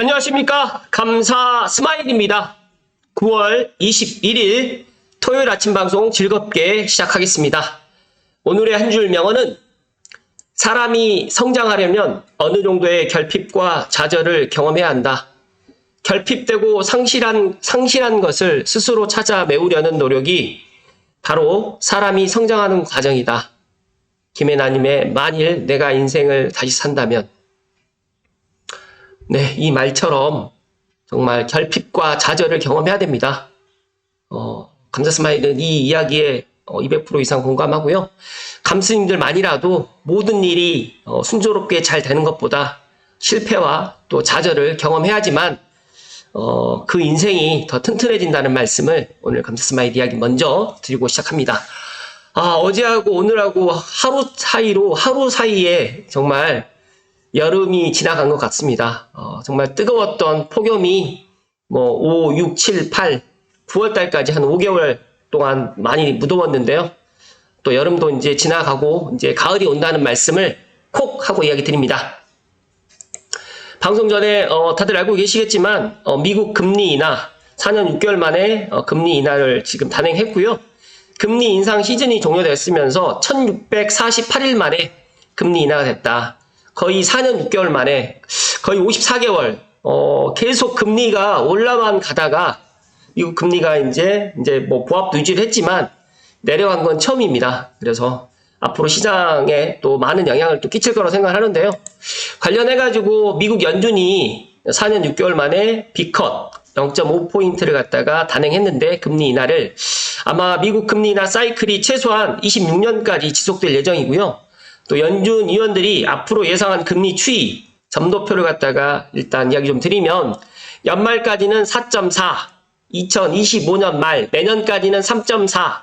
안녕하십니까. 감사 스마일입니다. 9월 21일 토요일 아침 방송 즐겁게 시작하겠습니다. 오늘의 한 줄 명언은 사람이 성장하려면 어느 정도의 결핍과 좌절을 경험해야 한다. 결핍되고 상실한 것을 스스로 찾아 메우려는 노력이 바로 사람이 성장하는 과정이다. 김혜나님의 만일 내가 인생을 다시 산다면. 네, 이 말처럼 정말 결핍과 좌절을 경험해야 됩니다. 감사 스마일은 이 이야기에 200% 이상 공감하고요. 감스님들만이라도 모든 일이 순조롭게 잘 되는 것보다 실패와 또 좌절을 경험해야지만 그 인생이 더 튼튼해진다는 말씀을 오늘 감사 스마일 이야기 먼저 드리고 시작합니다. 어제하고 오늘하고 하루 사이에 정말 여름이 지나간 것 같습니다. 정말 뜨거웠던 폭염이 5, 6, 7, 8, 9월달까지 한 5개월 동안 많이 무더웠는데요. 또 여름도 이제 지나가고 이제 가을이 온다는 말씀을 콕 하고 이야기 드립니다. 방송 전에 다들 알고 계시겠지만 미국 금리 인하 4년 6개월 만에 금리 인하를 지금 단행했고요. 금리 인상 시즌이 종료됐으면서 1648일 만에 금리 인하가 됐다. 거의 4년 6개월 만에 거의 54개월 계속 금리가 올라만 가다가 미국 금리가 이제 보합도 유지를 했지만 내려간 건 처음입니다. 그래서 앞으로 시장에 또 많은 영향을 또 끼칠 거라고 생각하는데요. 관련해가지고 미국 연준이 4년 6개월 만에 B컷 0.5포인트를 갖다가 단행했는데 금리 인하를 아마 미국 금리 인하 사이클이 최소한 26년까지 지속될 예정이고요. 또 연준 위원들이 앞으로 예상한 금리 추이 점도표를 갖다가 일단 이야기 좀 드리면 연말까지는 4.4, 2025년 말 내년까지는 3.4,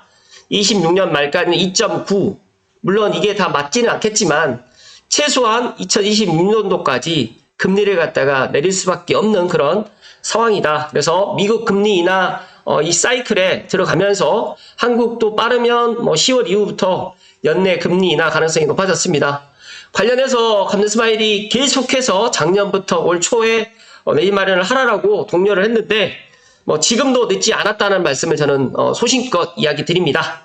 26년 말까지는 2.9. 물론 이게 다 맞지는 않겠지만 최소한 2026년도까지 금리를 갖다가 내릴 수밖에 없는 그런 상황이다. 그래서 미국 금리 인하 이 사이클에 들어가면서 한국도 빠르면 10월 이후부터 연내 금리 인하 가능성이 높아졌습니다. 관련해서 감사 스마일이 계속해서 작년부터 올 초에 내일 마련을 하라고 독려를 했는데 지금도 늦지 않았다는 말씀을 저는 소신껏 이야기 드립니다.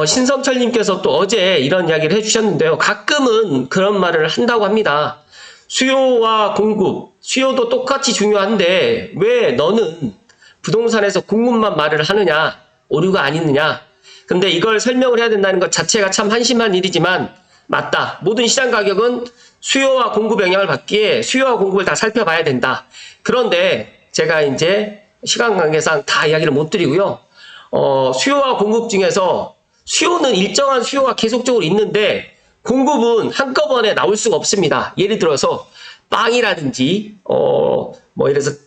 신성철님께서 또 어제 이런 이야기를 해주셨는데요. 가끔은 그런 말을 한다고 합니다. 수요와 공급, 수요도 똑같이 중요한데 왜 너는 부동산에서 공급만 말을 하느냐, 오류가 아니느냐. 근데 이걸 설명을 해야 된다는 것 자체가 참 한심한 일이지만 맞다. 모든 시장 가격은 수요와 공급 영향을 받기에 수요와 공급을 다 살펴봐야 된다. 그런데 제가 이제 시간 관계상 다 이야기를 못 드리고요. 수요와 공급 중에서 수요는 일정한 수요가 계속적으로 있는데 공급은 한꺼번에 나올 수가 없습니다. 예를 들어서 빵이라든지 예를 들어서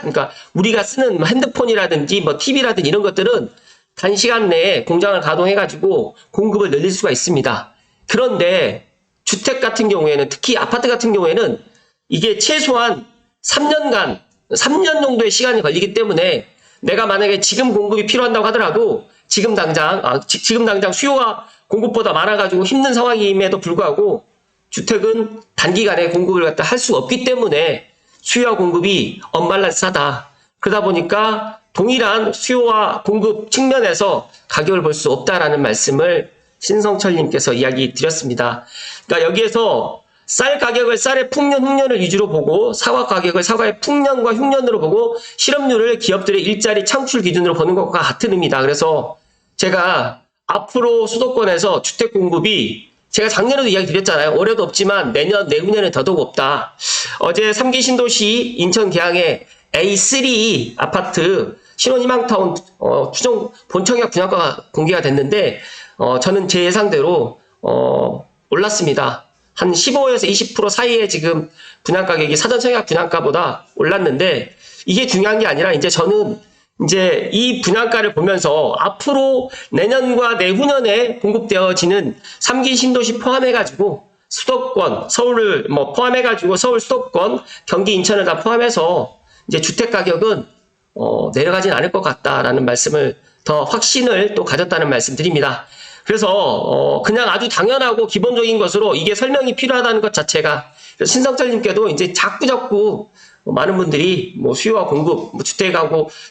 그러니까 우리가 쓰는 핸드폰이라든지 TV라든지 이런 것들은 단시간 내에 공장을 가동해가지고 공급을 늘릴 수가 있습니다. 그런데 주택 같은 경우에는 특히 아파트 같은 경우에는 이게 최소한 3년 정도의 시간이 걸리기 때문에 내가 만약에 지금 공급이 필요한다고 하더라도 지금 당장 수요가 공급보다 많아가지고 힘든 상황임에도 불구하고 주택은 단기간에 공급을 갖다 할 수 없기 때문에 수요와 공급이 언밸런스하다. 그러다 보니까 동일한 수요와 공급 측면에서 가격을 볼 수 없다라는 말씀을 신성철님께서 이야기 드렸습니다. 그러니까 여기에서 쌀 가격을 쌀의 풍년, 흉년을 위주로 보고 사과 가격을 사과의 풍년과 흉년으로 보고 실업률을 기업들의 일자리 창출 기준으로 보는 것과 같은 의미다. 그래서 제가 앞으로 수도권에서 주택 공급이 제가 작년에도 이야기 드렸잖아요. 올해도 없지만 내년, 내후년에 더더욱 없다. 어제 3기 신도시 인천 계양의 A3 아파트 신혼희망타운 추정 본청약 분양가가 공개가 됐는데 저는 제 예상대로 올랐습니다. 한 15에서 20% 사이에 지금 분양가격이 사전 청약 분양가보다 올랐는데 이게 중요한 게 아니라 이제 저는 이제 이 분양가를 보면서 앞으로 내년과 내후년에 공급되어지는 3기 신도시 포함해가지고 수도권, 서울을 포함해가지고 서울 수도권, 경기 인천을 다 포함해서 이제 주택 가격은 내려가진 않을 것 같다라는 말씀을 더 확신을 또 가졌다는 말씀 드립니다. 그래서 그냥 아주 당연하고 기본적인 것으로 이게 설명이 필요하다는 것 자체가 그래서 신성철님께도 이제 자꾸 많은 분들이 뭐 수요와 공급, 뭐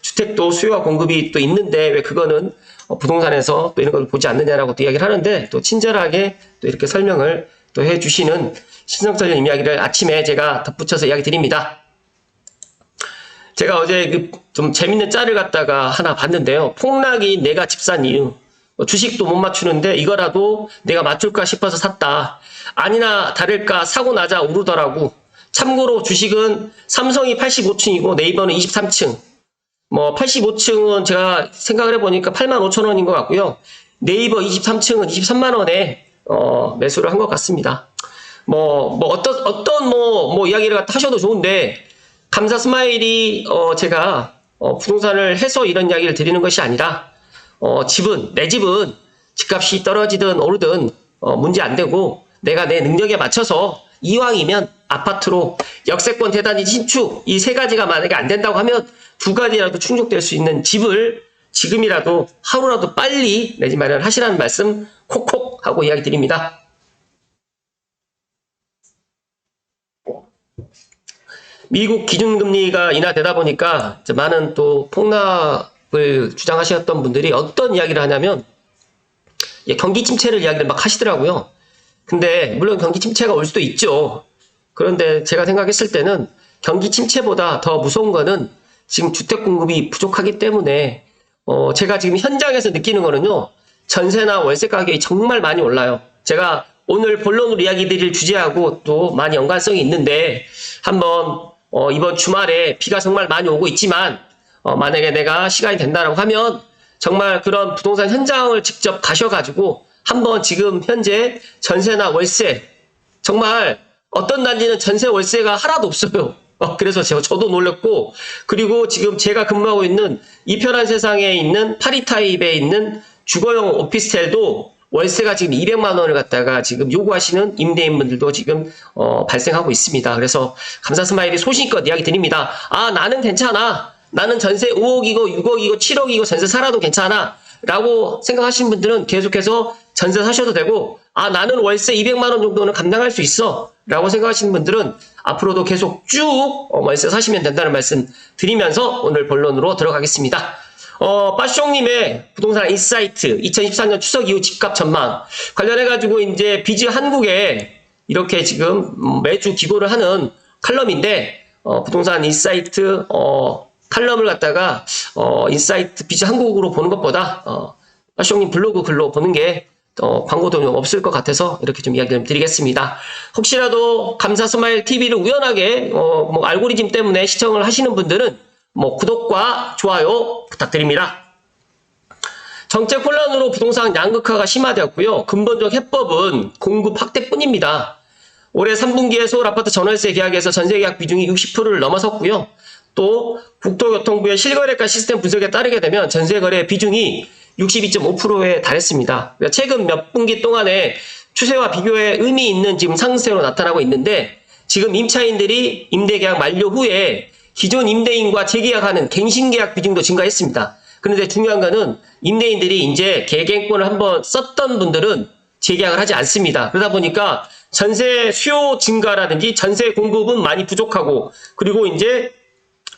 주택도 수요와 공급이 또 있는데 왜 그거는 부동산에서 또 이런 걸 보지 않느냐라고 또 이야기를 하는데 또 친절하게 또 이렇게 설명을 또 해주시는 신성철님 이야기를 아침에 제가 덧붙여서 이야기 드립니다. 제가 어제 좀 재밌는 짤을 갖다가 하나 봤는데요. 폭락이 내가 집 산 이유. 주식도 못 맞추는데 이거라도 내가 맞출까 싶어서 샀다. 아니나 다를까 사고 나자 오르더라고. 참고로 주식은 삼성이 85층이고 네이버는 23층. 뭐 85층은 제가 생각을 해보니까 85,000원인 것 같고요. 네이버 23층은 23만원에 매수를 한 것 같습니다. 어떤 이야기를 하셔도 좋은데 감사 스마일이 제가 부동산을 해서 이런 이야기를 드리는 것이 아니라 내 집은 집값이 떨어지든 오르든 문제 안 되고 내가 내 능력에 맞춰서 이왕이면 아파트로 역세권 대단지 신축 이 세 가지가 만약에 안 된다고 하면 두 가지라도 충족될 수 있는 집을 지금이라도 하루라도 빨리 내 집 마련을 하시라는 말씀 콕콕 하고 이야기 드립니다. 미국 기준금리가 인하되다 보니까 많은 또 폭락을 주장하셨던 분들이 어떤 이야기를 하냐면 경기 침체를 이야기를 막 하시더라고요. 근데 물론 경기 침체가 올 수도 있죠. 그런데 제가 생각했을 때는 경기 침체보다 더 무서운 거는 지금 주택 공급이 부족하기 때문에 제가 지금 현장에서 느끼는 거는요. 전세나 월세 가격이 정말 많이 올라요. 제가 오늘 본론으로 이야기 드릴 주제하고 또 많이 연관성이 있는데 한번 이번 주말에 비가 정말 많이 오고 있지만 만약에 내가 시간이 된다라고 하면 정말 그런 부동산 현장을 직접 가셔가지고 한번 지금 현재 전세나 월세 정말 어떤 단지는 전세 월세가 하나도 없어요. 그래서 저도 놀랐고 그리고 지금 제가 근무하고 있는 이편한 세상에 있는 파리타입에 있는 주거용 오피스텔도 월세가 지금 200만 원을 갖다가 지금 요구하시는 임대인분들도 지금 발생하고 있습니다. 그래서 감사 스마일이 소신껏 이야기 드립니다. 나는 괜찮아. 나는 전세 5억이고 6억이고 7억이고 전세 살아도 괜찮아. 라고 생각하시는 분들은 계속해서 전세 사셔도 되고 나는 월세 200만 원 정도는 감당할 수 있어. 라고 생각하시는 분들은 앞으로도 계속 쭉 월세 사시면 된다는 말씀 드리면서 오늘 본론으로 들어가겠습니다. 빠숑님의 부동산 인사이트 2024년 추석 이후 집값 전망 관련해가지고 이제 비즈 한국에 이렇게 지금 매주 기고를 하는 칼럼인데, 부동산 인사이트, 칼럼을 갖다가, 인사이트 비즈 한국으로 보는 것보다, 빠숑님 블로그 글로 보는 게, 광고도 좀 없을 것 같아서 이렇게 좀 이야기를 드리겠습니다. 혹시라도 감사 스마일 TV를 우연하게, 알고리즘 때문에 시청을 하시는 분들은 구독과 좋아요 부탁드립니다. 정책 혼란으로 부동산 양극화가 심화되었고요. 근본적 해법은 공급 확대뿐입니다. 올해 3분기에 서울 아파트 전월세 계약에서 전세 계약 비중이 60%를 넘어섰고요. 또 국토교통부의 실거래가 시스템 분석에 따르게 되면 전세 거래 비중이 62.5%에 달했습니다. 최근 몇 분기 동안의 추세와 비교에 의미 있는 지금 상승세로 나타나고 있는데, 지금 임차인들이 임대계약 만료 후에 기존 임대인과 재계약하는 갱신계약 비중도 증가했습니다. 그런데 중요한 거는 임대인들이 이제 계약권을 한번 썼던 분들은 재계약을 하지 않습니다. 그러다 보니까 전세 수요 증가라든지 전세 공급은 많이 부족하고, 그리고 이제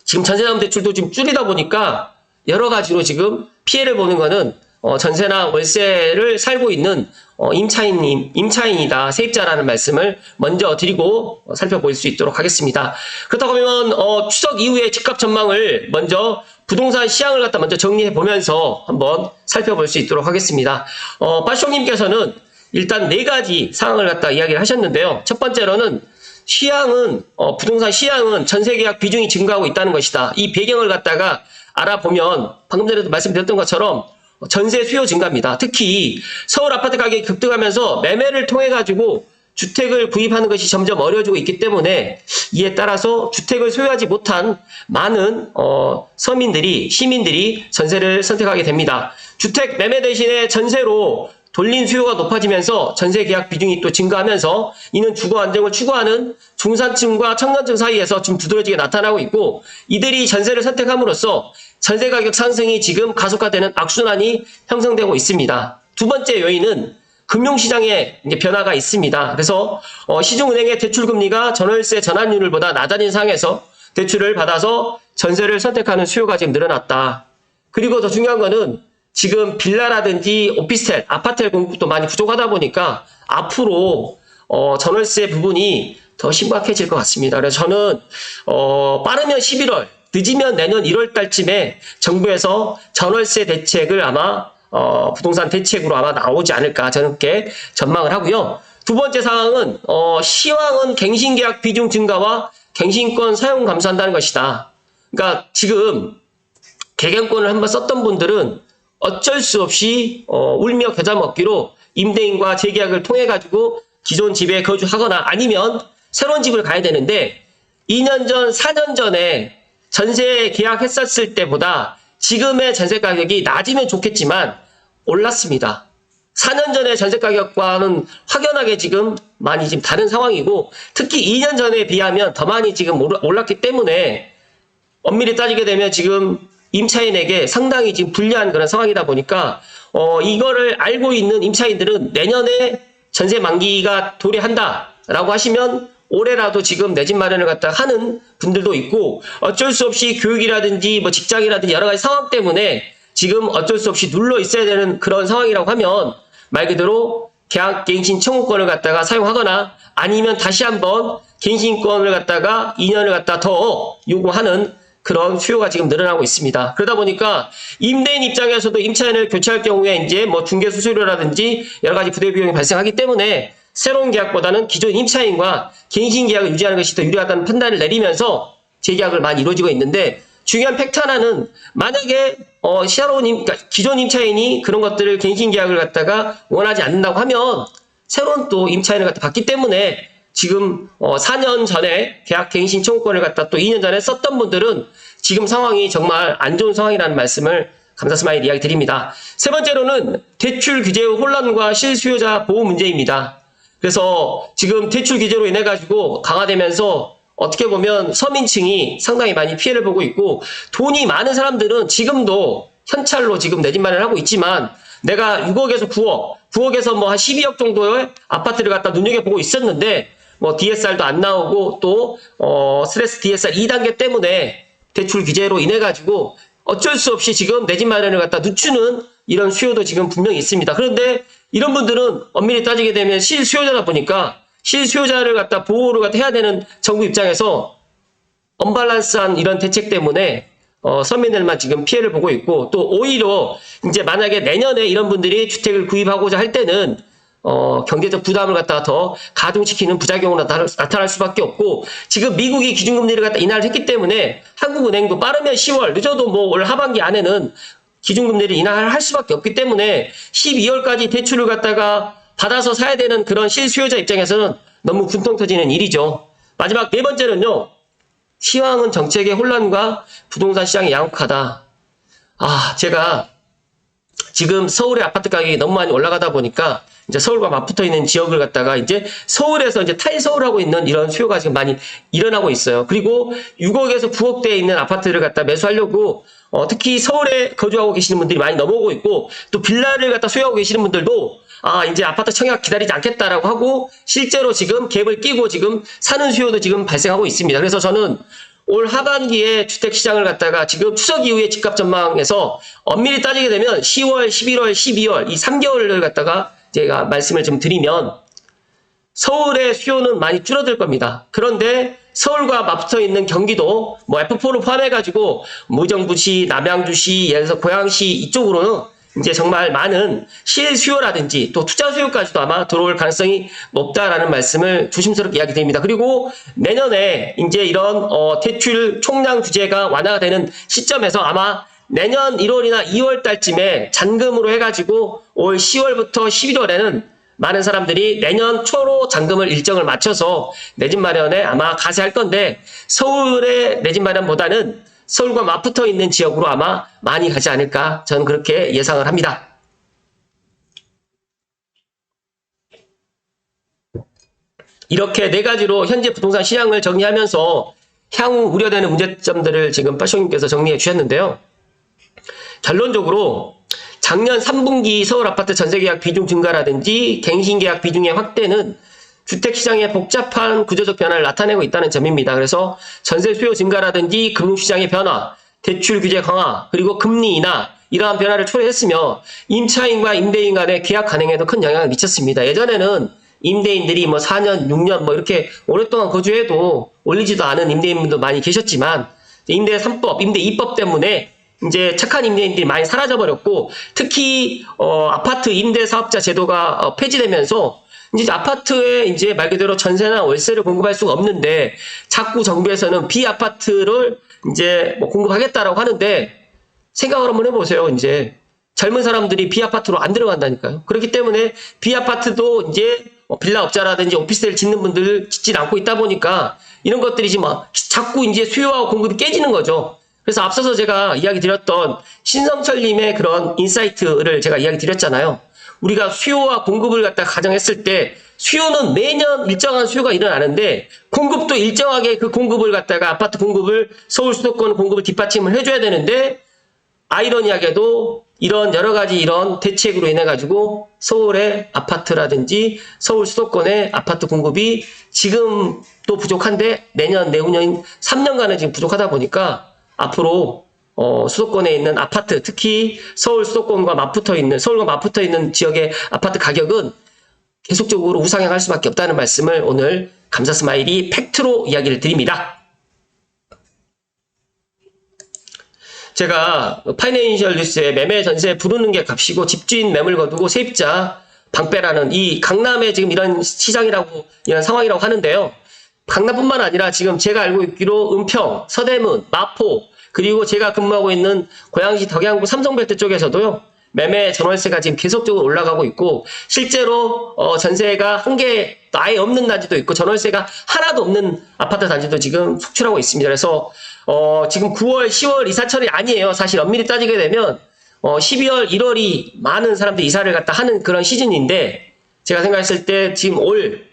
지금 전세자금 대출도 지금 줄이다 보니까 여러 가지로 지금 피해를 보는 거는 전세나 월세를 살고 있는 임차인이다, 세입자라는 말씀을 먼저 드리고 살펴볼 수 있도록 하겠습니다. 그렇다고 하면 추석 이후의 집값 전망을 먼저 부동산 시황을 갖다 먼저 정리해 보면서 한번 살펴볼 수 있도록 하겠습니다. 빠숑님께서는 일단 4가지 상황을 갖다 이야기를 하셨는데요. 첫 번째로는 부동산 시향은 전세 계약 비중이 증가하고 있다는 것이다. 이 배경을 갖다가 알아보면 방금 전에도 말씀드렸던 것처럼 전세 수요 증가입니다. 특히 서울 아파트 가격이 급등하면서 매매를 통해 가지고 주택을 구입하는 것이 점점 어려워지고 있기 때문에, 이에 따라서 주택을 소유하지 못한 많은 시민들이 전세를 선택하게 됩니다. 주택 매매 대신에 전세로 돌린 수요가 높아지면서 전세 계약 비중이 또 증가하면서, 이는 주거 안정을 추구하는 중산층과 청년층 사이에서 좀 두드러지게 나타나고 있고, 이들이 전세를 선택함으로써 전세 가격 상승이 지금 가속화되는 악순환이 형성되고 있습니다. 두 번째 요인은 금융시장에 이제 변화가 있습니다. 그래서 시중은행의 대출금리가 전월세 전환율보다 낮아진 상황에서 대출을 받아서 전세를 선택하는 수요가 지금 늘어났다. 그리고 더 중요한 거는 지금 빌라라든지 오피스텔, 아파트 공급도 많이 부족하다 보니까 앞으로 전월세 부분이 더 심각해질 것 같습니다. 그래서 저는 빠르면 11월, 늦으면 내년 1월 달쯤에 정부에서 전월세 대책을 아마 부동산 대책으로 아마 나오지 않을까 저는 그렇게 전망을 하고요. 두 번째 사항은 시황은 갱신계약 비중 증가와 갱신권 사용 감소한다는 것이다. 그러니까 지금 개경권을 한번 썼던 분들은 어쩔 수 없이 울며 겨자 먹기로 임대인과 재계약을 통해 가지고 기존 집에 거주하거나 아니면 새로운 집을 가야 되는데 2년 전, 4년 전에 전세 계약했었을 때보다 지금의 전세 가격이 낮으면 좋겠지만 올랐습니다. 4년 전의 전세 가격과는 확연하게 지금 많이 지금 다른 상황이고 특히 2년 전에 비하면 더 많이 지금 올랐기 때문에 엄밀히 따지게 되면 지금 임차인에게 상당히 지금 불리한 그런 상황이다 보니까 이거를 알고 있는 임차인들은 내년에 전세 만기가 도래한다라고 하시면 올해라도 지금 내 집 마련을 갖다 하는 분들도 있고 어쩔 수 없이 교육이라든지 뭐 직장이라든지 여러 가지 상황 때문에 지금 어쩔 수 없이 눌러 있어야 되는 그런 상황이라고 하면 말 그대로 계약 갱신 청구권을 갖다가 사용하거나 아니면 다시 한번 갱신권을 갖다가 2년을 갖다 더 요구하는 그런 수요가 지금 늘어나고 있습니다. 그러다 보니까 임대인 입장에서도 임차인을 교체할 경우에 이제 뭐 중개 수수료라든지 여러 가지 부대 비용이 발생하기 때문에 새로운 계약보다는 기존 임차인과 갱신 계약을 유지하는 것이 더 유리하다는 판단을 내리면서 재계약을 많이 이루어지고 있는데 중요한 팩트 하나는 만약에 그러니까 기존 임차인이 그런 것들을 갱신 계약을 갖다가 원하지 않는다고 하면 새로운 또 임차인을 갖다 받기 때문에 지금 4년 전에 계약 갱신 청구권을 갖다 또 2년 전에 썼던 분들은 지금 상황이 정말 안 좋은 상황이라는 말씀을 감사스마일 이야기 드립니다. 세 번째로는 대출 규제의 혼란과 실수요자 보호 문제입니다. 그래서 지금 대출 규제로 인해 가지고 강화되면서 어떻게 보면 서민층이 상당히 많이 피해를 보고 있고 돈이 많은 사람들은 지금도 현찰로 지금 내 집 마련을 하고 있지만 내가 6억에서 9억, 9억에서 뭐 한 12억 정도의 아파트를 갖다 눈여겨보고 있었는데 뭐 DSR도 안 나오고 또 스트레스 DSR 2단계 때문에 대출 규제로 인해 가지고 어쩔 수 없이 지금 내 집 마련을 갖다 늦추는 이런 수요도 지금 분명히 있습니다. 그런데 이런 분들은 엄밀히 따지게 되면 실수요자다 보니까 실수요자를 갖다 보호를 갖다 해야 되는 정부 입장에서 언밸런스한 이런 대책 때문에 서민들만 지금 피해를 보고 있고 또 오히려 이제 만약에 내년에 이런 분들이 주택을 구입하고자 할 때는 경제적 부담을 갖다가 더 가중시키는 부작용으로 나타날 수밖에 없고 지금 미국이 기준금리를 갖다 인하를 했기 때문에 한국은행도 빠르면 10월 늦어도 뭐 올 하반기 안에는 기준금리를 인하를 할 수밖에 없기 때문에 12월까지 대출을 갖다가 받아서 사야 되는 그런 실수요자 입장에서는 너무 분통 터지는 일이죠. 마지막 네 번째는요. 시황은 정책의 혼란과 부동산 시장이 양극하다. 제가 지금 서울의 아파트 가격이 너무 많이 올라가다 보니까 이제 서울과 맞붙어 있는 지역을 갖다가 이제 서울에서 이제 탈서울하고 있는 이런 수요가 지금 많이 일어나고 있어요. 그리고 6억에서 9억대에 있는 아파트를 갖다 매수하려고 특히 서울에 거주하고 계시는 분들이 많이 넘어오고 있고 또 빌라를 갖다 소유하고 계시는 분들도 이제 아파트 청약 기다리지 않겠다라고 하고 실제로 지금 갭을 끼고 지금 사는 수요도 지금 발생하고 있습니다. 그래서 저는 올 하반기에 주택시장을 갖다가 지금 추석 이후에 집값 전망에서 엄밀히 따지게 되면 10월, 11월, 12월 이 3개월을 갖다가 제가 말씀을 좀 드리면 서울의 수요는 많이 줄어들 겁니다. 그런데 서울과 맞붙어 있는 경기도 뭐 F4를 포함해가지고 무정부시, 남양주시, 예를 들어서 고양시 이쪽으로는 이제 정말 많은 실수요라든지 또 투자 수요까지도 아마 들어올 가능성이 높다라는 말씀을 조심스럽게 이야기 드립니다. 그리고 내년에 이제 이런 대출 총량 규제가 완화가 되는 시점에서 아마 내년 1월이나 2월 달쯤에 잔금으로 해가지고 올 10월부터 11월에는 많은 사람들이 내년 초로 잔금을 일정을 맞춰서 내 집 마련에 아마 가세할 건데 서울의 내 집 마련보다는 서울과 맞붙어 있는 지역으로 아마 많이 가지 않을까 저는 그렇게 예상을 합니다. 이렇게 네 가지로 현재 부동산 시장을 정리하면서 향후 우려되는 문제점들을 지금 빠쇼님께서 정리해 주셨는데요. 결론적으로 작년 3분기 서울 아파트 전세 계약 비중 증가라든지 갱신 계약 비중의 확대는 주택시장의 복잡한 구조적 변화를 나타내고 있다는 점입니다. 그래서 전세 수요 증가라든지 금융시장의 변화, 대출 규제 강화, 그리고 금리 인하 이러한 변화를 초래했으며 임차인과 임대인 간의 계약 간행에도 큰 영향을 미쳤습니다. 예전에는 임대인들이 뭐 4년, 6년 뭐 이렇게 오랫동안 거주해도 올리지도 않은 임대인분도 많이 계셨지만 임대 3법, 임대 2법 때문에 이제 착한 임대인들이 많이 사라져버렸고 특히 아파트 임대 사업자 제도가 폐지되면서 이제 아파트에 이제 말 그대로 전세나 월세를 공급할 수가 없는데 자꾸 정부에서는 비아파트를 이제 뭐 공급하겠다라고 하는데 생각을 한번 해보세요. 이제 젊은 사람들이 비아파트로 안 들어간다니까요. 그렇기 때문에 비아파트도 이제 빌라업자라든지 오피스텔 짓는 분들 짓지 않고 있다 보니까 이런 것들이 지금 자꾸 이제 수요와 공급이 깨지는 거죠. 그래서 앞서서 제가 이야기 드렸던 신성철님의 그런 인사이트를 제가 이야기 드렸잖아요. 우리가 수요와 공급을 갖다 가정했을 때 수요는 매년 일정한 수요가 일어나는데 공급도 일정하게 그 공급을 갖다가 아파트 공급을 서울 수도권 공급을 뒷받침을 해줘야 되는데 아이러니하게도 이런 여러 가지 이런 대책으로 인해 가지고 서울의 아파트라든지 서울 수도권의 아파트 공급이 지금도 부족한데 내년 내후년 3년간은 지금 부족하다 보니까 앞으로 수도권에 있는 아파트, 특히 서울 수도권과 맞붙어 있는, 서울과 맞붙어 있는 지역의 아파트 가격은 계속적으로 우상향할 수밖에 없다는 말씀을 오늘 감사 스마일이 팩트로 이야기를 드립니다. 제가 파이낸셜 뉴스에 매매 전세 부르는 게 값이고 집주인 매물 거두고 세입자 방빼라는 이 강남의 지금 이런 시장이라고, 이런 상황이라고 하는데요. 강남뿐만 아니라 지금 제가 알고 있기로 은평, 서대문, 마포, 그리고 제가 근무하고 있는 고양시 덕양구 삼성벨트 쪽에서도요. 매매 전월세가 지금 계속적으로 올라가고 있고 실제로 전세가 한 개 아예 없는 단지도 있고 전월세가 하나도 없는 아파트 단지도 지금 속출하고 있습니다. 그래서 지금 9월, 10월 이사철이 아니에요. 사실 엄밀히 따지게 되면 12월, 1월이 많은 사람들이 이사를 갖다 하는 그런 시즌인데 제가 생각했을 때 지금 올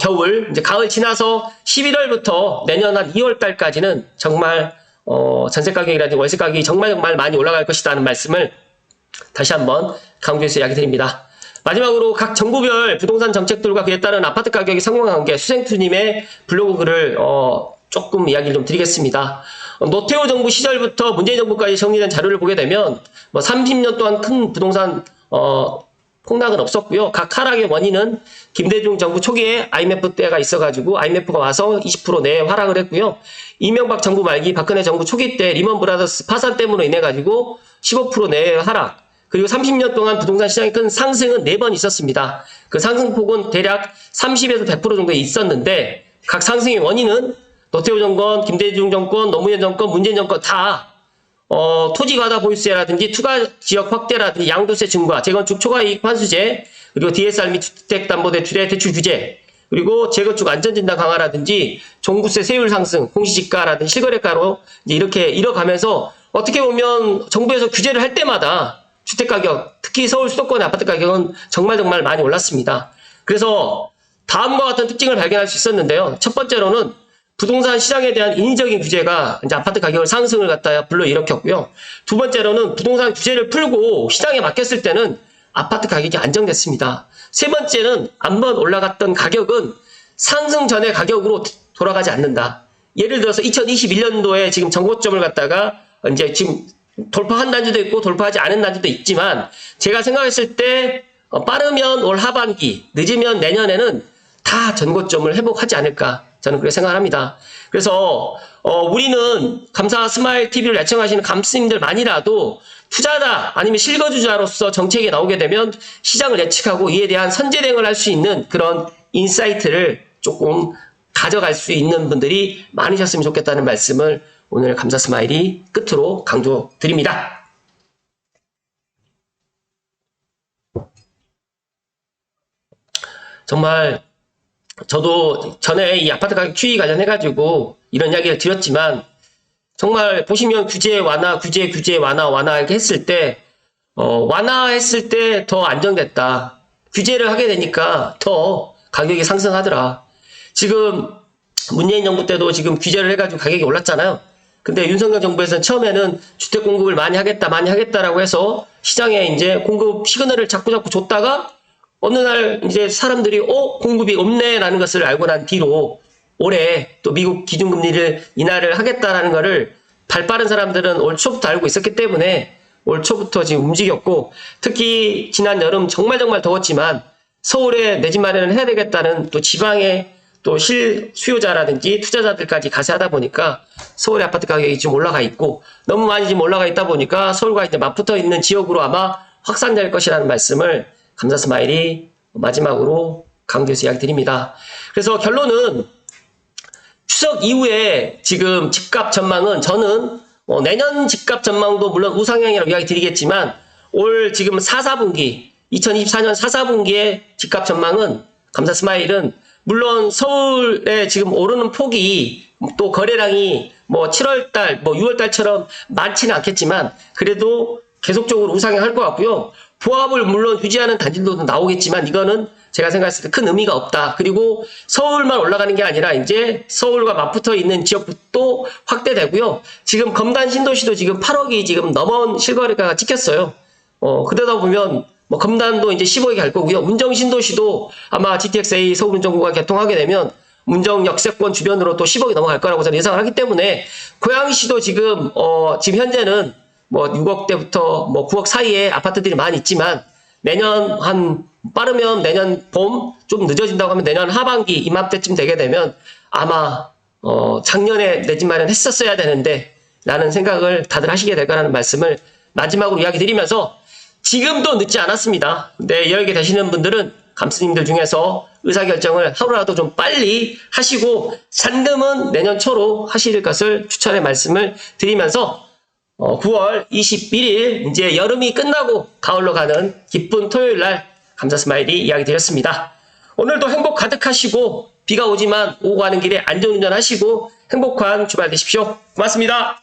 겨울, 이제 가을 지나서 11월부터 내년 한 2월 달까지는 정말 전세 가격이라든지 월세 가격이 정말 많이 올라갈 것이라는 말씀을 다시 한번 강조해서 이야기 드립니다. 마지막으로 각 정부별 부동산 정책들과 그에 따른 아파트 가격이 상관관계 수생투님의 블로그 글을 조금 이야기를 좀 드리겠습니다. 노태우 정부 시절부터 문재인 정부까지 정리된 자료를 보게 되면 뭐 30년 동안 큰 부동산 폭락은 없었고요. 각 하락의 원인은 김대중 정부 초기에 IMF 때가 있어가지고 IMF가 와서 20% 내에 하락을 했고요. 이명박 정부 말기 박근혜 정부 초기 때 리먼 브라더스 파산 때문에 인해가지고 15% 내에 하락, 그리고 30년 동안 부동산 시장의 큰 상승은 4번 있었습니다. 그 상승폭은 대략 30에서 100% 정도 있었는데 각 상승의 원인은 노태우 정권, 김대중 정권, 노무현 정권, 문재인 정권 다 토지 과다 보유세라든지 투가 지역 확대라든지 양도세 증가, 재건축 초과이익 환수제, 그리고 DSR 및 주택담보대출의 대출 규제, 그리고 재건축 안전진단 강화라든지 종부세 세율 상승, 공시지가라든지 실거래가로 이제 이렇게 이뤄가면서 어떻게 보면 정부에서 규제를 할 때마다 주택가격, 특히 서울 수도권의 아파트 가격은 정말 많이 올랐습니다. 그래서 다음과 같은 특징을 발견할 수 있었는데요. 첫 번째로는 부동산 시장에 대한 인위적인 규제가 이제 아파트 가격을 상승을 갖다 불러일으켰고요. 두 번째로는 부동산 규제를 풀고 시장에 맡겼을 때는 아파트 가격이 안정됐습니다. 세 번째는 한번 올라갔던 가격은 상승 전의 가격으로 돌아가지 않는다. 예를 들어서 2021년도에 지금 정고점을 갖다가 이제 지금 돌파한 단지도 있고 돌파하지 않은 단지도 있지만 제가 생각했을 때 빠르면 올 하반기, 늦으면 내년에는 다 전고점을 회복하지 않을까 저는 그렇게 생각합니다. 그래서 우리는 감사 스마일 TV를 애청하시는 감스님들만이라도 투자자 아니면 실거주자로서 정책이 나오게 되면 시장을 예측하고 이에 대한 선제 대응을 할 수 있는 그런 인사이트를 조금 가져갈 수 있는 분들이 많으셨으면 좋겠다는 말씀을 오늘 감사 스마일이 끝으로 강조드립니다. 정말 저도 전에 이 아파트 가격 추이 관련해가지고 이런 이야기를 드렸지만 정말 보시면 규제 완화, 규제 완화 이렇게 했을 때 완화했을 때 더 안정됐다. 규제를 하게 되니까 더 가격이 상승하더라. 지금 문재인 정부 때도 지금 규제를 해가지고 가격이 올랐잖아요. 근데 윤석열 정부에서는 처음에는 주택 공급을 많이 하겠다라고 해서 시장에 이제 공급 시그널을 자꾸 줬다가 어느 날 이제 사람들이 공급이 없네라는 것을 알고 난 뒤로 올해 또 미국 기준금리를 인하를 하겠다라는 거를 발 빠른 사람들은 올 초부터 알고 있었기 때문에 올 초부터 지금 움직였고, 특히 지난 여름 정말 더웠지만 서울에 내 집 마련을 해야 되겠다는 또 지방의 또 실수요자라든지 투자자들까지 가세하다 보니까 서울의 아파트 가격이 지금 올라가 있고, 너무 많이 지금 올라가 있다 보니까 서울과 이제 맞붙어 있는 지역으로 아마 확산될 것이라는 말씀을 감사 스마일이 마지막으로 강조해서 이야기 드립니다. 그래서 결론은 추석 이후에 지금 집값 전망은 저는 내년 집값 전망도 물론 우상향이라고 이야기 드리겠지만 올 지금 2024분기의 집값 전망은 감사 스마일은 물론 서울에 지금 오르는 폭이 또 거래량이 뭐 7월달, 뭐 6월달처럼 많지는 않겠지만 그래도 계속적으로 우상향할 것 같고요. 보합을 물론 유지하는 단지들도 나오겠지만 이거는 제가 생각했을 때 큰 의미가 없다. 그리고 서울만 올라가는 게 아니라 이제 서울과 맞붙어 있는 지역도 확대되고요. 지금 검단 신도시도 지금 8억이 지금 넘은 실거래가가 찍혔어요. 그러다 보면 뭐 검단도 이제 10억이 갈 거고요. 문정 신도시도 아마 GTX-A 서울운전구가 개통하게 되면 문정 역세권 주변으로 또 10억이 넘어갈 거라고 저는 예상을 하기 때문에 고양시도 지금 지금 현재는 뭐 6억대부터 뭐 9억 사이에 아파트들이 많이 있지만 내년 빠르면 내년 봄, 좀 늦어진다고 하면 내년 하반기 이맘때쯤 되게 되면 아마 작년에 내 집 마련 했었어야 되는데 라는 생각을 다들 하시게 될 거라는 말씀을 마지막으로 이야기 드리면서 지금도 늦지 않았습니다. 근데 여기 되시는 분들은 감스님들 중에서 의사결정을 하루라도 좀 빨리 하시고 잔금은 내년 초로 하실 것을 추천의 말씀을 드리면서 9월 21일 이제 여름이 끝나고 가을로 가는 기쁜 토요일 날 감사 스마일이 이야기 드렸습니다. 오늘도 행복 가득하시고 비가 오지만 오고 가는 길에 안전운전 하시고 행복한 주말 되십시오. 고맙습니다.